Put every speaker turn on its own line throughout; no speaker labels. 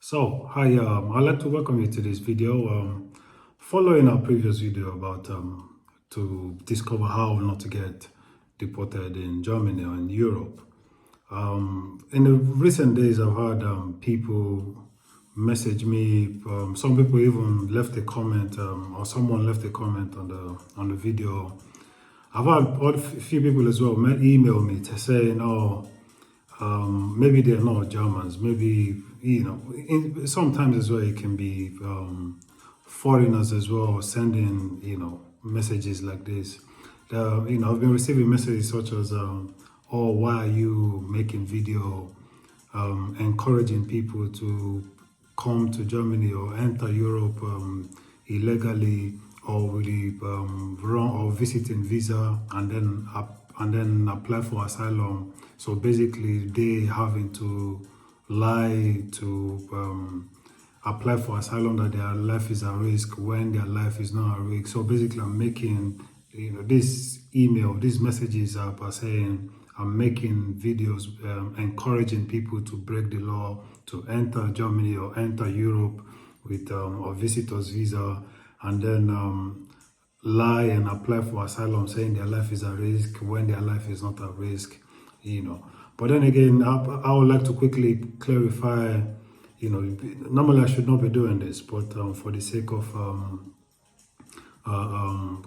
Hi, I'd like to welcome you to this video. Following our previous video about to discover how not to get deported in Germany or in Europe. In the recent days, I've had people message me. Some people even left a comment, or someone left a comment on the video. I've had a few people as well email me to saying, "Oh, maybe they're not Germans. Maybe, sometimes as well it can be foreigners as well sending, messages like this. I've been receiving messages such as, "Oh, why are you making video encouraging people to come to Germany or enter Europe illegally, or with the wrong or visiting visa and then apply for asylum." So basically, they having to lie to apply for asylum that their life is at risk when their life is not at risk. So basically, I'm making this email, these messages are saying I'm making videos encouraging people to break the law to enter Germany or enter Europe with a visitor's visa, and then lie and apply for asylum saying their life is at risk when their life is not at risk. But then again, I would like to quickly clarify, normally I should not be doing this, but for the sake of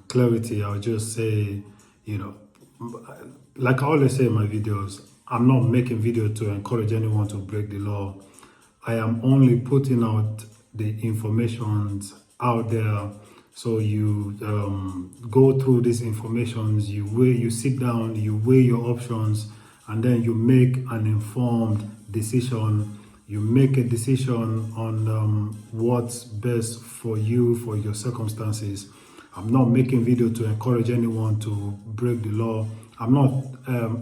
clarity, I'll just say, like I always say in my videos, I'm not making video to encourage anyone to break the law. I am only putting out the information out there. So you go through these informations, you sit down, you weigh your options, and then you make an informed decision. You make a decision on what's best for you, for your circumstances. I'm not making video to encourage anyone to break the law. I'm not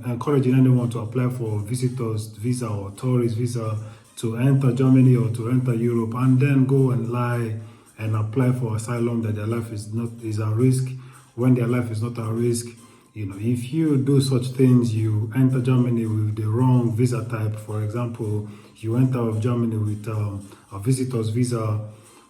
encouraging anyone to apply for visitors visa or tourist visa to enter Germany or to enter Europe and then go and lie and apply for asylum that their life is at risk when their life is not at risk. If you do such things, you enter Germany with the wrong visa type. For example, you enter Germany with a visitor's visa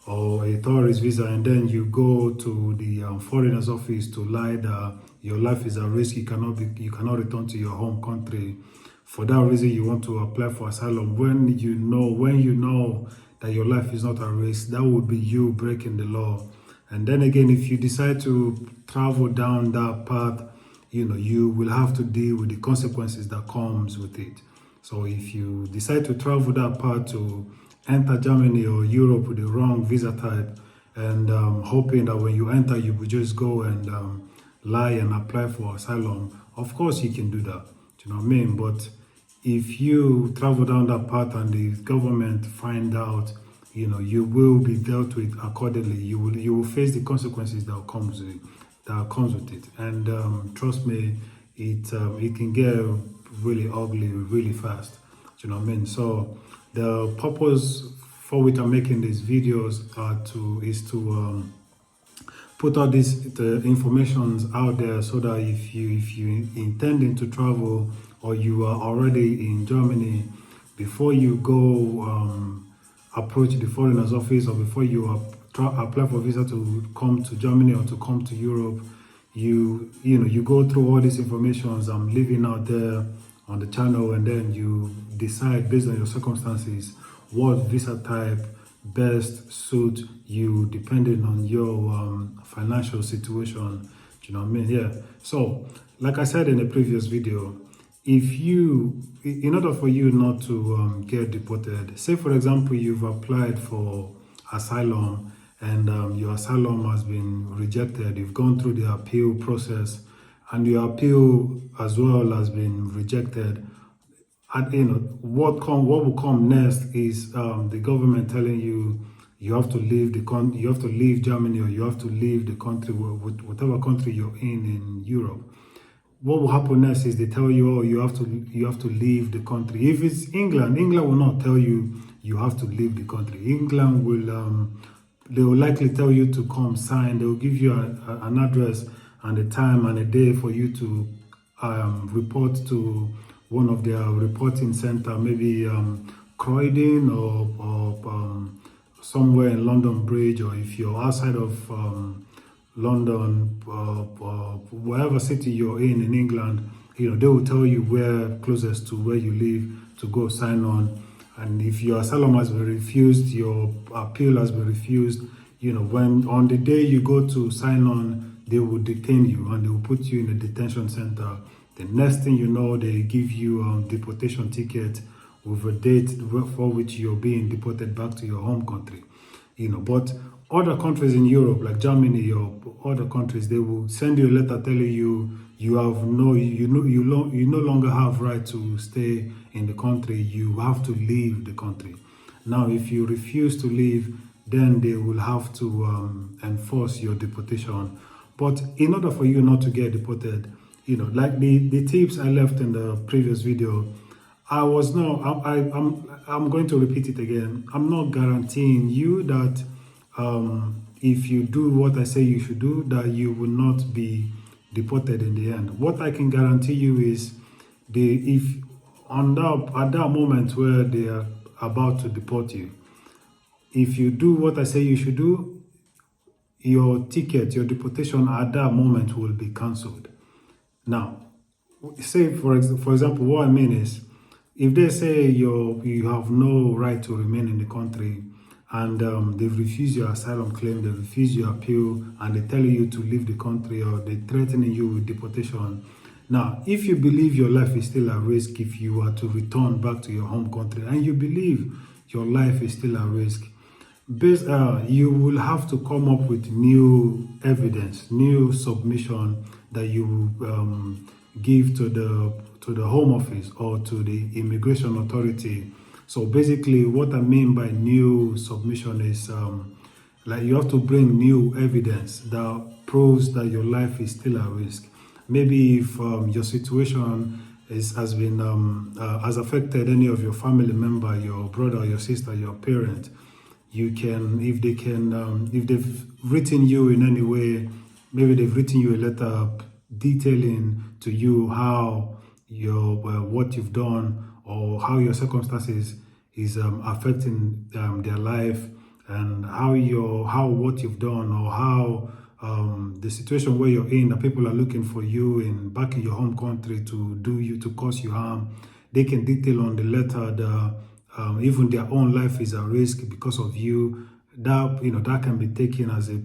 or a tourist visa, and then you go to the foreigners office to lie that your life is at risk. You cannot return to your home country. For that reason, you want to apply for asylum when you know that your life is not at risk. That would be you breaking the law. And then again, if you decide to travel down that path, you will have to deal with the consequences that comes with it. So if you decide to travel that path to enter Germany or Europe with the wrong visa type, and hoping that when you enter, you will just go and lie and apply for asylum, of course you can do that. Do you know what I mean? But if you travel down that path and the government find out, you will be dealt with accordingly. You will face the consequences that comes with it. And trust me, it can get really ugly really fast. Do you know what I mean? So the purpose for which I'm making these videos is to put all the information out there, so that if you intending to travel or you are already in Germany, before you go approach the foreigners office, or before you apply for visa to come to Germany or to come to Europe, you go through all these informations I'm leaving out there on the channel, and then you decide based on your circumstances what visa type best suit you depending on your financial situation. Do you know what I mean? Yeah. So like I said in the previous video, in order for you not to get deported, say for example you've applied for asylum and your asylum has been rejected, you've gone through the appeal process and your appeal as well has been rejected, and what will come next is the government telling you you have to leave you have to leave Germany, or you have to leave the country, whatever country you're in Europe. What will happen next is they tell you, oh, you have to leave the country. If it's England will not tell you you have to leave the country. England will they will likely tell you to come sign. They will give you an address and a time and a day for you to report to one of their reporting center, maybe Croydon or somewhere in London Bridge, or if you're outside of London, whatever city you're in England, they will tell you where closest to where you live to go sign on. And if your asylum has been refused, your appeal has been refused, when on the day you go to sign on, they will detain you and they will put you in a detention center. The next thing you know, they give you a deportation ticket with a date for which you're being deported back to your home country. But other countries in Europe, like Germany or other countries, they will send you a letter telling you you no longer have right to stay in the country. You have to leave the country. Now, if you refuse to leave, then they will have to enforce your deportation. But in order for you not to get deported, like the tips I left in the previous video, I'm going to repeat it again. I'm not guaranteeing you that if you do what I say you should do, that you will not be deported in the end. What I can guarantee you is if at that moment where they are about to deport you, if you do what I say you should do, your ticket, your deportation at that moment will be cancelled. Now, say for example, what I mean is, if they say you have no right to remain in the country, and they've refused your asylum claim, they refuse your appeal, and they tell you to leave the country, or they're threatening you with deportation. Now, if you believe your life is still at risk if you are to return back to your home country, and you believe your life is still at risk, you will have to come up with new evidence, new submission that you give to the Home Office or to the Immigration Authority. So basically, what I mean by new submission is like you have to bring new evidence that proves that your life is still at risk. Maybe if your situation has affected any of your family member, your brother, your sister, your parent, if they've written you in any way, maybe they've written you a letter detailing to you how what you've done, or how your circumstances is affecting their life, and how what you've done, or how the situation where you're in, that people are looking for you back in your home country to cause you harm. They can detail on the letter even their own life is at risk because of you. That can be taken as a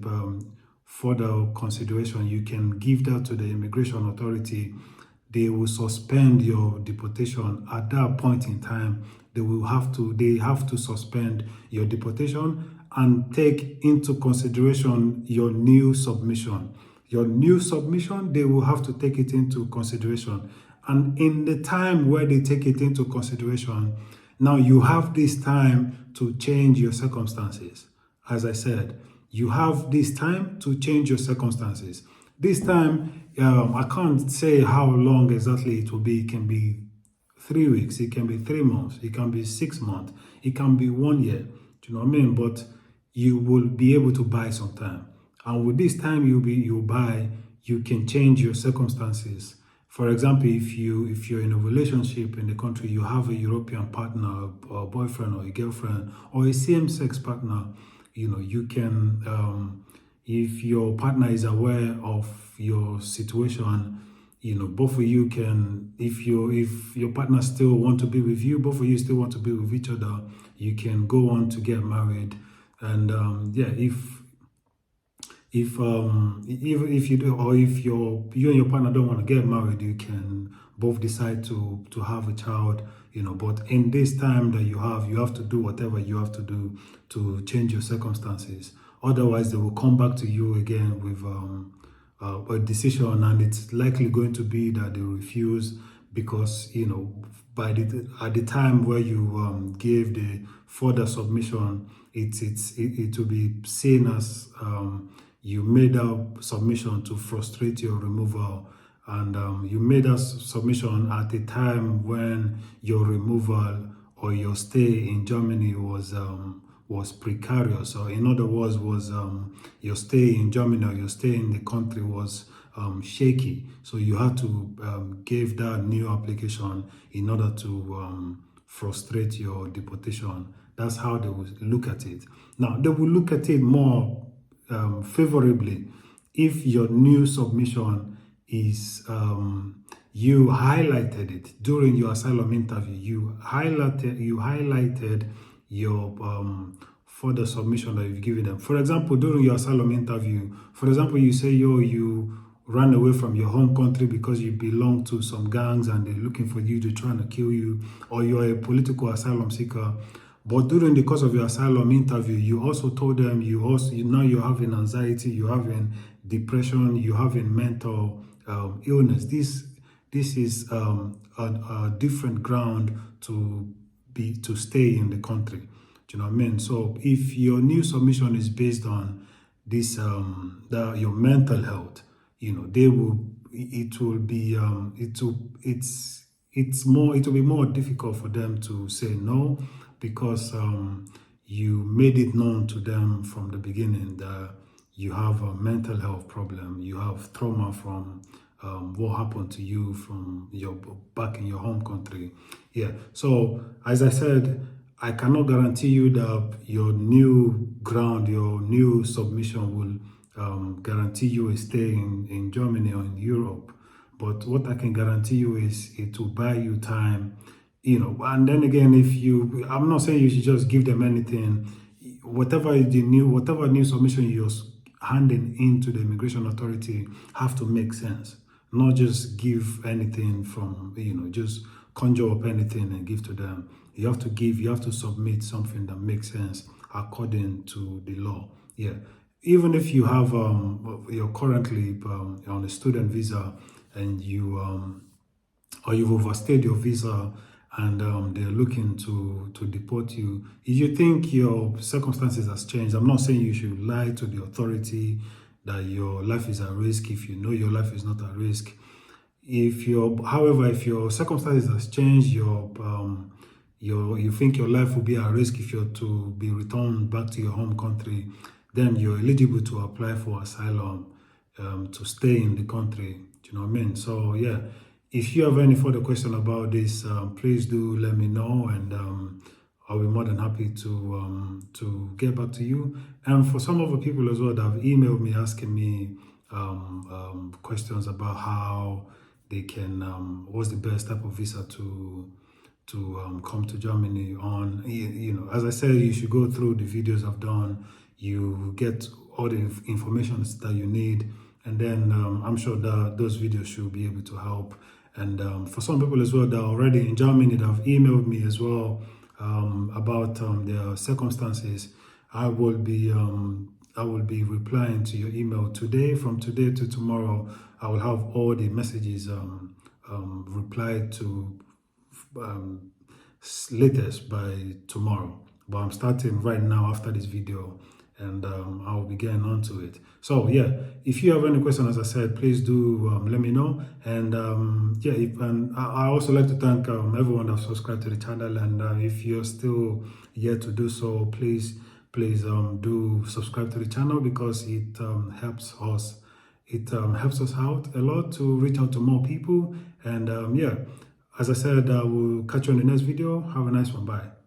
further consideration. You can give that to the immigration authority. They will suspend your deportation at that point in time. They have to suspend your deportation and take into consideration your new submission. Your new submission, they will have to take it into consideration. And in the time where they take it into consideration, now you have this time to change your circumstances. As I said, you have this time to change your circumstances. This time, I can't say how long exactly it will be. It can be 3 weeks, it can be 3 months, it can be 6 months, it can be 1 year. Do you know what I mean? But you will be able to buy some time. And with this time you buy, you can change your circumstances. For example, if you're in a relationship in the country, you have a European partner, or boyfriend, or a girlfriend, or a same-sex partner, you can, if your partner is aware of your situation, both of you can, if your partner still want to be with you, both of you still want to be with each other, you can go on to get married. And if you do, or if you and your partner don't want to get married, you can both decide to have a child, but in this time that you have to do whatever you have to do to change your circumstances. Otherwise, they will come back to you again with a decision, and it's likely going to be that they refuse, because at the time where you gave the further submission, it will be seen as you made a submission to frustrate your removal, and you made a submission at a time when your removal or your stay in Germany was precarious, or in other words, your stay in Germany or your stay in the country was shaky. So you had to give that new application in order to frustrate your deportation. That's how they will look at it. Now, they will look at it more favorably if your new submission is you highlighted it during your asylum interview. You highlighted your further submission that you've given them. For example, during your asylum interview, for example, you say you ran away from your home country because you belong to some gangs and they're looking for you, to trying to kill you, or you're a political asylum seeker. But during the course of your asylum interview, you also told them now you're having anxiety, you're having depression, you're having mental illness. This is a different ground to stay in the country. Do you know what I mean? So if your new submission is based on this your mental health, they will it will be it will be more difficult for them to say no, because you made it known to them from the beginning that you have a mental health problem, you have trauma from what happened to you from your back in your home country. Yeah. So as I said, I cannot guarantee you that your new ground, your new submission will guarantee you a stay in Germany or in Europe. But what I can guarantee you is it will buy you time, And then again, I'm not saying you should just give them anything. Whatever new submission you're handing into the immigration authority have to make sense. Not just give anything from, just conjure up anything and give to them. You have to submit something that makes sense according to the law. Yeah. Even if you have, you're currently on a student visa and or you've overstayed your visa and they're looking to deport you, if you think your circumstances has changed, I'm not saying you should lie to the authority that your life is at risk if you know your life is not at risk. However, if your circumstances has changed, you think your life will be at risk if you're to be returned back to your home country, then you're eligible to apply for asylum to stay in the country. Do you know what I mean? So yeah, if you have any further question about this, please do let me know, and I'll be more than happy to get back to you. And for some of the people as well that have emailed me asking me questions about how they can, what's the best type of visa to come to Germany on. As I said, you should go through the videos I've done. You get all the information that you need, and then I'm sure that those videos should be able to help. And for some people as well that are already in Germany that have emailed me as well about their circumstances, I will be replying to your email today. From today to tomorrow, I will have all the messages replied to latest by tomorrow. But I'm starting right now after this video, and I'll be getting onto it. So yeah, if you have any question, as I said, please do let me know. And yeah, I also like to thank everyone that subscribed to the channel. And if you're still yet to do so, please do subscribe to the channel, because it helps us. It helps us out a lot to reach out to more people. And yeah, as I said, I will catch you on the next video. Have a nice one. Bye.